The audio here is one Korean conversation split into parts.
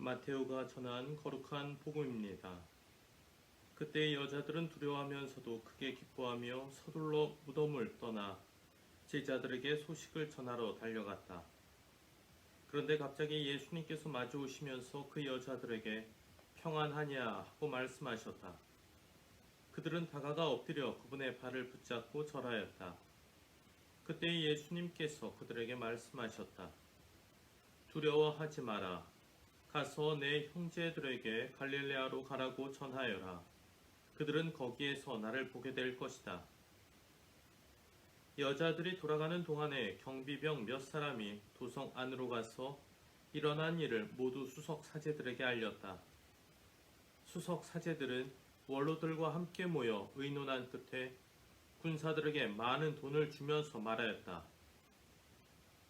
마테오가 전한 거룩한 복음입니다. 그때 여자들은 두려워하면서도 크게 기뻐하며 서둘러 무덤을 떠나 제자들에게 소식을 전하러 달려갔다. 그런데 갑자기 예수님께서 마주 오시면서 그 여자들에게 평안하냐 하고 말씀하셨다. 그들은 다가가 엎드려 그분의 발을 붙잡고 절하였다. 그때 예수님께서 그들에게 말씀하셨다. 두려워하지 마라. 가서 내 형제들에게 갈릴레아로 가라고 전하여라. 그들은 거기에서 나를 보게 될 것이다. 여자들이 돌아가는 동안에 경비병 몇 사람이 도성 안으로 가서 일어난 일을 모두 수석 사제들에게 알렸다. 수석 사제들은 원로들과 함께 모여 의논한 끝에 군사들에게 많은 돈을 주면서 말하였다.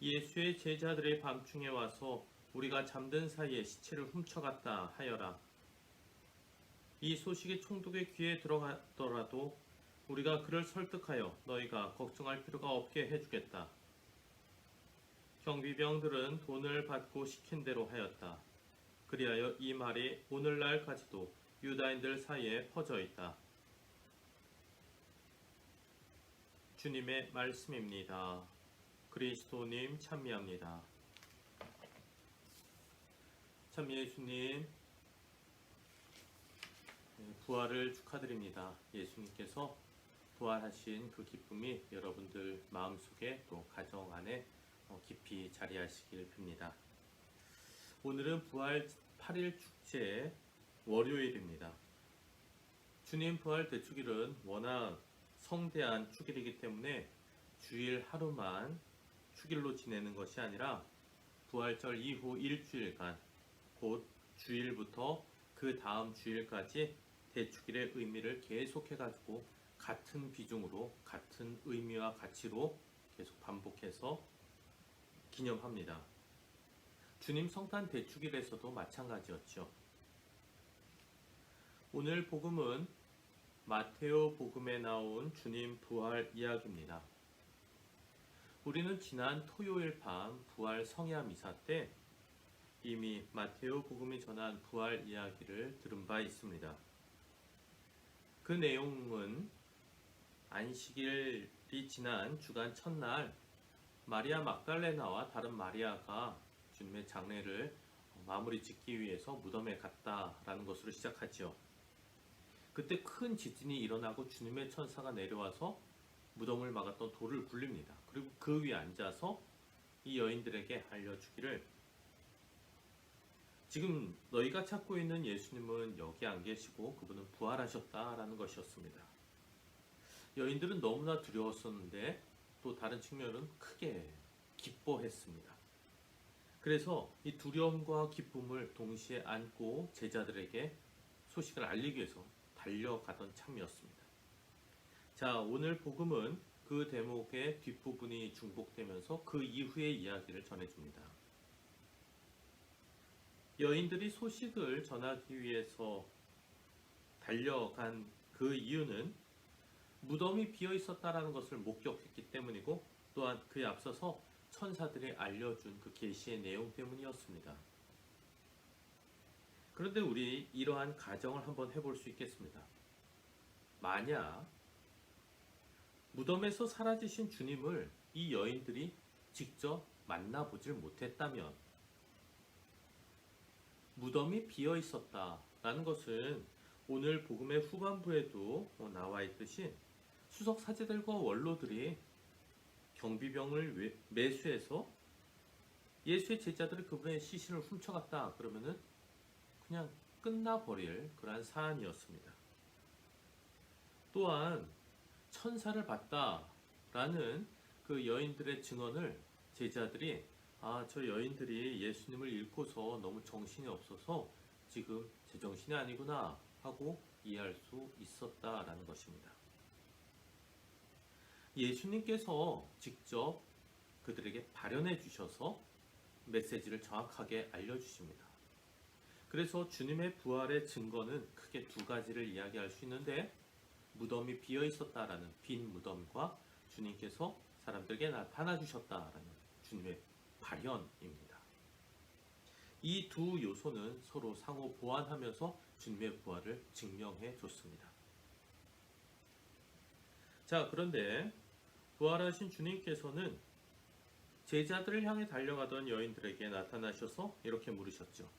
예수의 제자들이 밤중에 와서 우리가 잠든 사이에 시체를 훔쳐갔다 하여라. 이 소식이 총독의 귀에 들어가더라도 우리가 그를 설득하여 너희가 걱정할 필요가 없게 해주겠다. 경비병들은 돈을 받고 시킨 대로 하였다. 그리하여 이 말이 오늘날까지도 유다인들 사이에 퍼져 있다. 주님의 말씀입니다. 그리스도님 찬미합니다. 참 예수님 부활을 축하드립니다. 예수님께서 부활하신 그 기쁨이 여러분들 마음속에 또 가정 안에 깊이 자리하시길 빕니다. 오늘은 부활 8일 축제 월요일입니다. 주님 부활 대축일은 워낙 성대한 축일이기 때문에 주일 하루만 축일로 지내는 것이 아니라 부활절 이후 일주일간 곧 주일부터 그 다음 주일까지 대축일의 의미를 계속해가지고 같은 비중으로 같은 의미와 가치로 계속 반복해서 기념합니다. 주님 성탄 대축일에서도 마찬가지였죠. 오늘 복음은 마테오 복음에 나온 주님 부활 이야기입니다. 우리는 지난 토요일 밤 부활 성야 미사 때 이미 마테오 복음이 전한 부활 이야기를 들은 바 있습니다. 그 내용은 안식일이 지난 주간 첫날 마리아 막달레나와 다른 마리아가 주님의 장례를 마무리 짓기 위해서 무덤에 갔다라는 것으로 시작하죠. 그때 큰 지진이 일어나고 주님의 천사가 내려와서 무덤을 막았던 돌을 굴립니다. 그리고 그 위에 앉아서 이 여인들에게 알려주기를 지금 너희가 찾고 있는 예수님은 여기 안 계시고 그분은 부활하셨다라는 것이었습니다. 여인들은 너무나 두려웠었는데 또 다른 측면은 크게 기뻐했습니다. 그래서 이 두려움과 기쁨을 동시에 안고 제자들에게 소식을 알리기 위해서 달려가던 참이었습니다. 자, 오늘 복음은 그 대목의 뒷부분이 중복되면서 그 이후의 이야기를 전해줍니다. 여인들이 소식을 전하기 위해서 달려간 그 이유는 무덤이 비어 있었다라는 것을 목격했기 때문이고 또한 그에 앞서서 천사들이 알려준 그 계시의 내용 때문이었습니다. 그런데 우리 이러한 가정을 한번 해볼 수 있겠습니다. 만약 무덤에서 사라지신 주님을 이 여인들이 직접 만나보질 못했다면 무덤이 비어 있었다라는 것은 오늘 복음의 후반부에도 나와 있듯이 수석 사제들과 원로들이 경비병을 매수해서 예수의 제자들이 그분의 시신을 훔쳐갔다 그러면은 그냥 끝나버릴 그러한 사안이었습니다. 또한 천사를 봤다라는 그 여인들의 증언을 제자들이 저 여인들이 예수님을 잃고서 너무 정신이 없어서 지금 제정신이 아니구나 하고 이해할 수 있었다라는 것입니다. 예수님께서 직접 그들에게 발현해 주셔서 메시지를 정확하게 알려주십니다. 그래서 주님의 부활의 증거는 크게 두 가지를 이야기할 수 있는데 무덤이 비어 있었다라는 빈 무덤과 주님께서 사람들에게 나타나 주셨다라는 주님의 발현입니다. 이 두 요소는 서로 상호 보완하면서 주님의 부활을 증명해 줬습니다. 자, 그런데 부활하신 주님께서는 제자들을 향해 달려가던 여인들에게 나타나셔서 이렇게 물으셨죠.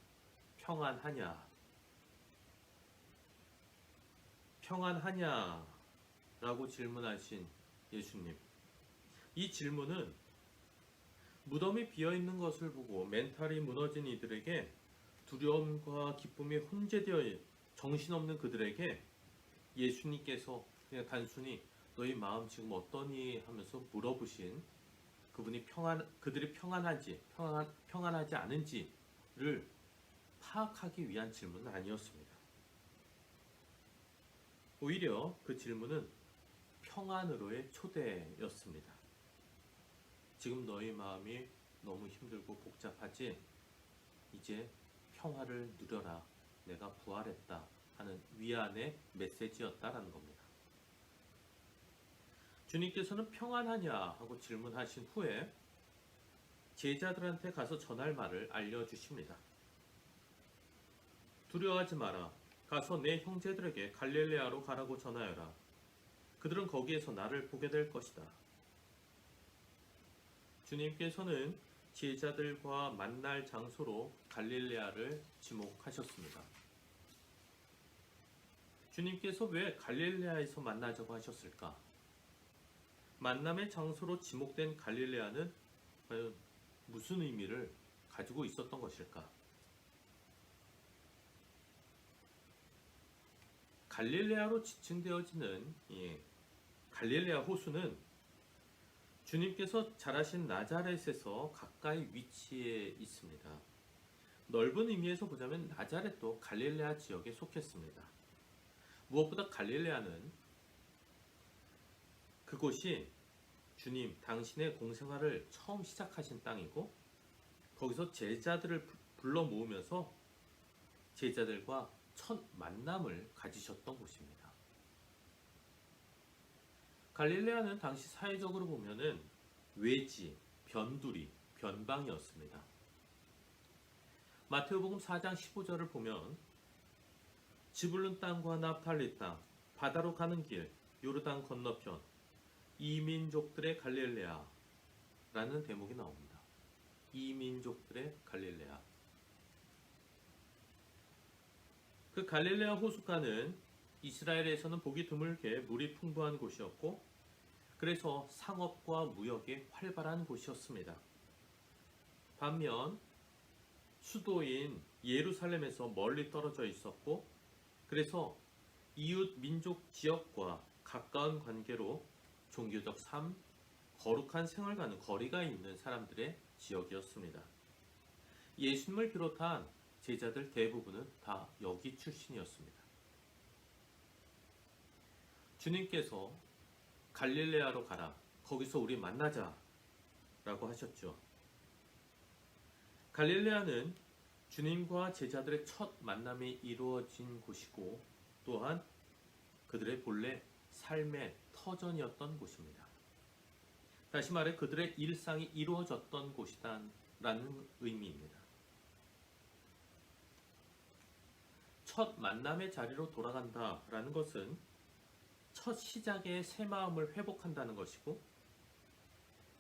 평안하냐? 평안하냐? 라고 질문하신 예수님. 이 질문은 무덤이 비어있는 것을 보고 멘탈이 무너진 이들에게 두려움과 기쁨이 혼재되어 정신없는 그들에게 예수님께서 그냥 단순히 너희 마음 지금 어떠니 하면서 물어보신 그들이 평안하지 않은지를 파악하기 위한 질문은 아니었습니다. 오히려 그 질문은 평안으로의 초대였습니다. 지금 너희 마음이 너무 힘들고 복잡하지? 이제 평화를 누려라. 내가 부활했다 하는 위안의 메시지였다라는 겁니다. 주님께서는 평안하냐 하고 질문하신 후에 제자들한테 가서 전할 말을 알려주십니다. 두려워하지 마라. 가서 내 형제들에게 갈릴레아로 가라고 전하여라. 그들은 거기에서 나를 보게 될 것이다. 주님께서는 제자들과 만날 장소로 갈릴레아를 지목하셨습니다. 주님께서 왜 갈릴레아에서 만나자고 하셨을까? 만남의 장소로 지목된 갈릴레아는 과연 무슨 의미를 가지고 있었던 것일까? 갈릴레아로 지칭되어지는 갈릴레아 호수는 주님께서 자라신 나자렛에서 가까이 위치해 있습니다. 넓은 의미에서 보자면 나자렛도 갈릴레아 지역에 속했습니다. 무엇보다 갈릴레아는 그곳이 주님 당신의 공생활을 처음 시작하신 땅이고 거기서 제자들을 불러 모으면서 제자들과 첫 만남을 가지셨던 곳입니다. 갈릴레아는 당시 사회적으로 보면은 외지, 변두리, 변방이었습니다. 마태복음 4장 15절을 보면 지불룬 땅과 납탈리 땅, 바다로 가는 길, 요르단 건너편, 이민족들의 갈릴레아라는 대목이 나옵니다. 이민족들의 갈릴레아. 그 갈릴레아 호숫가는 이스라엘에서는 보기 드물게 물이 풍부한 곳이었고 그래서 상업과 무역이 활발한 곳이었습니다. 반면 수도인 예루살렘에서 멀리 떨어져 있었고 그래서 이웃 민족 지역과 가까운 관계로 종교적 삶, 거룩한 생활과는 거리가 있는 사람들의 지역이었습니다. 예수님을 비롯한 제자들 대부분은 다 여기 출신이었습니다. 주님께서 갈릴레아로 가라. 거기서 우리 만나자. 라고 하셨죠. 갈릴레아는 주님과 제자들의 첫 만남이 이루어진 곳이고 또한 그들의 본래 삶의 터전이었던 곳입니다. 다시 말해 그들의 일상이 이루어졌던 곳이다라는 의미입니다. 첫 만남의 자리로 돌아간다라는 것은 첫 시작의 새 마음을 회복한다는 것이고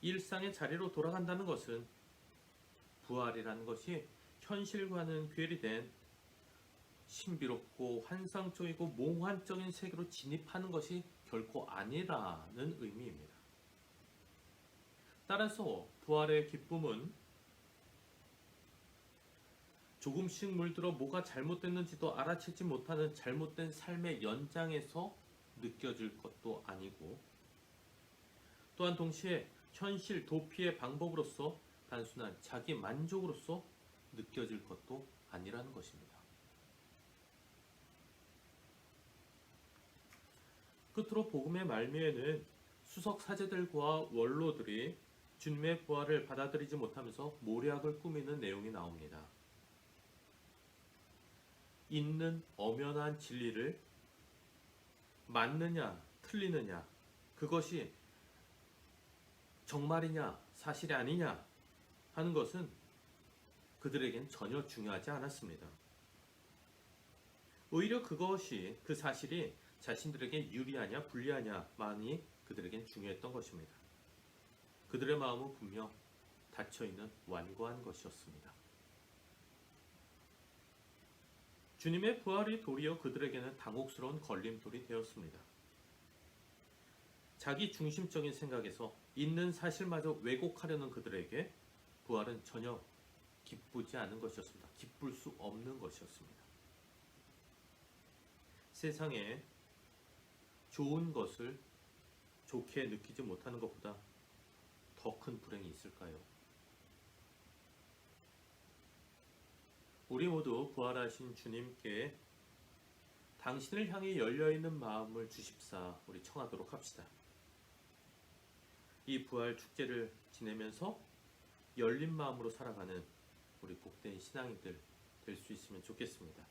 일상의 자리로 돌아간다는 것은 부활이라는 것이 현실과는 괴리된 신비롭고 환상적이고 몽환적인 세계로 진입하는 것이 결코 아니라는 의미입니다. 따라서 부활의 기쁨은 조금씩 물들어 뭐가 잘못됐는지도 알아채지 못하는 잘못된 삶의 연장에서 느껴질 것도 아니고 또한 동시에 현실 도피의 방법으로서 단순한 자기 만족으로서 느껴질 것도 아니라는 것입니다. 끝으로 복음의 말미에는 수석 사제들과 원로들이 주님의 부활을 받아들이지 못하면서 모략을 꾸미는 내용이 나옵니다. 있는 엄연한 진리를 맞느냐 틀리느냐 그것이 정말이냐 사실이 아니냐 하는 것은 그들에겐 전혀 중요하지 않았습니다. 오히려 그것이 그 사실이 자신들에게 유리하냐 불리하냐만이 그들에겐 중요했던 것입니다. 그들의 마음은 분명 닫혀있는 완고한 것이었습니다. 주님의 부활이 도리어 그들에게는 당혹스러운 걸림돌이 되었습니다. 자기 중심적인 생각에서 있는 사실마저 왜곡하려는 그들에게 부활은 전혀 기쁘지 않은 것이었습니다. 기쁠 수 없는 것이었습니다. 세상에 좋은 것을 좋게 느끼지 못하는 것보다 더 큰 불행이 있을까요? 우리 모두 부활하신 주님께 당신을 향해 열려있는 마음을 주십사 우리 청하도록 합시다. 이 부활 축제를 지내면서 열린 마음으로 살아가는 우리 복된 신앙인들 될 수 있으면 좋겠습니다.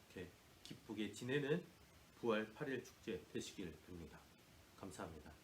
이렇게 기쁘게 지내는 부활 8일 축제 되시길 빕니다. 감사합니다.